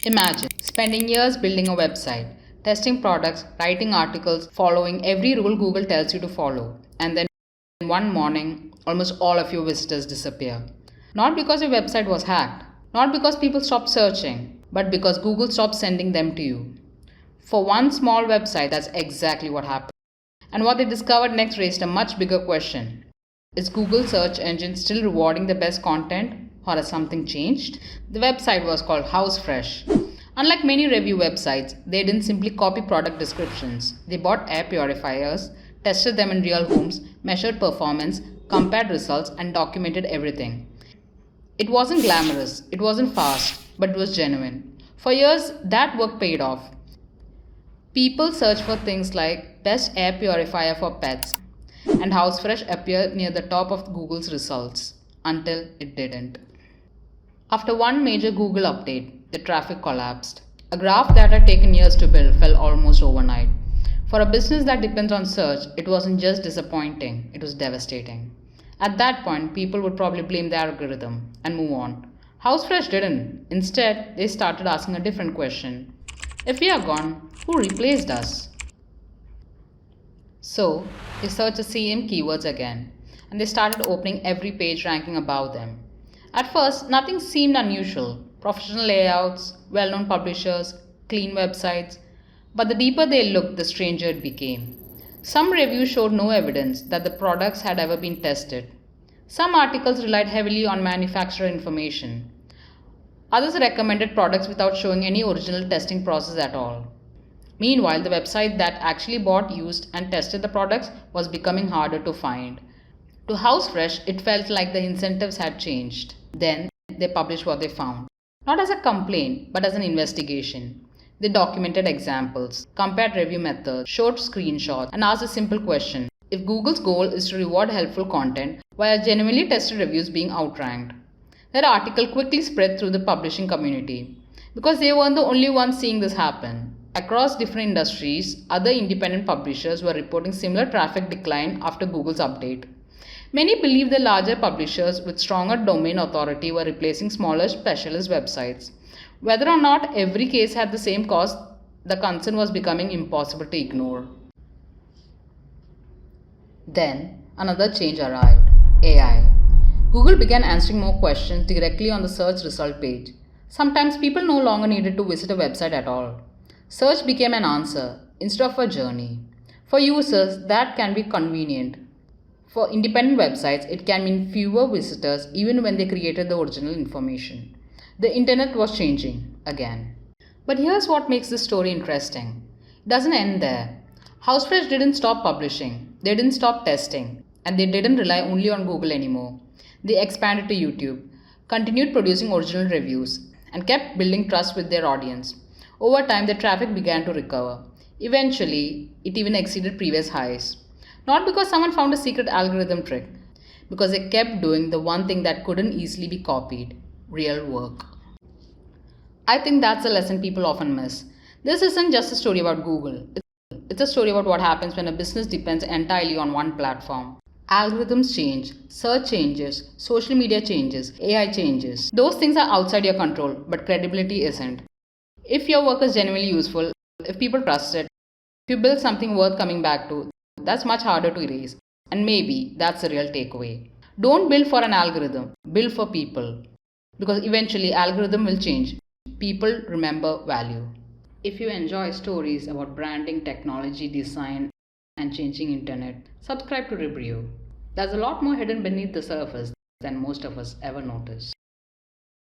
Imagine spending years building a website, testing products, writing articles, following every rule Google tells you to follow, and then one morning, almost all of your visitors disappear. Not because your website was hacked, not because people stopped searching, but because Google stopped sending them to you. For one small website, that's exactly what happened. And what they discovered next raised a much bigger question. Is Google search engine still rewarding the best content, or has something changed? The website was called HouseFresh. Unlike many review websites, they didn't simply copy product descriptions. They bought air purifiers, tested them in real homes, measured performance, compared results, and documented everything. It wasn't glamorous, it wasn't fast, but it was genuine. For years, that work paid off. People search for things like best air purifier for pets, and HouseFresh appeared near the top of Google's results until it didn't. After one major Google update, the traffic collapsed. A graph that had taken years to build fell almost overnight. For a business that depends on search, it wasn't just disappointing, it was devastating. At that point, people would probably blame the algorithm and move on. HouseFresh didn't. Instead, they started asking a different question. If we are gone, who replaced us? So, they searched the same keywords again, and they started opening every page ranking above them. At first, nothing seemed unusual. Professional layouts, well-known publishers, clean websites. But the deeper they looked, the stranger it became. Some reviews showed no evidence that the products had ever been tested. Some articles relied heavily on manufacturer information. Others recommended products without showing any original testing process at all. Meanwhile, the website that actually bought, used, and tested the products was becoming harder to find. To HouseFresh, it felt like the incentives had changed. Then, they published what they found. Not as a complaint, but as an investigation. They documented examples, compared review methods, showed screenshots, and asked a simple question. If Google's goal is to reward helpful content, why are genuinely tested reviews being outranked? Their article quickly spread through the publishing community. Because they weren't the only ones seeing this happen. Across different industries, other independent publishers were reporting similar traffic decline after Google's update. Many believe the larger publishers with stronger domain authority were replacing smaller specialist websites. Whether or not every case had the same cause, the concern was becoming impossible to ignore. Then, another change arrived: AI. Google began answering more questions directly on the search result page. Sometimes people no longer needed to visit a website at all. Search became an answer instead of a journey. For users, that can be convenient. For independent websites, it can mean fewer visitors even when they created the original information. The internet was changing again. But here's what makes this story interesting. It doesn't end there. HouseFresh didn't stop publishing, they didn't stop testing, and they didn't rely only on Google anymore. They expanded to YouTube, continued producing original reviews, and kept building trust with their audience. Over time, the traffic began to recover. Eventually, it even exceeded previous highs. Not because someone found a secret algorithm trick, because they kept doing the one thing that couldn't easily be copied: real work. I think that's a lesson people often miss. This isn't just a story about Google. It's a story about what happens when a business depends entirely on one platform. Algorithms change, search changes, social media changes, AI changes. Those things are outside your control, but credibility isn't. If your work is genuinely useful, if people trust it, if you build something worth coming back to, that's much harder to erase. And maybe that's the real takeaway. Don't build for an algorithm, build for people. Because eventually algorithm will change. People remember value. If you enjoy stories about branding, technology, design, and changing internet, subscribe to Ribrio. There's a lot more hidden beneath the surface than most of us ever notice.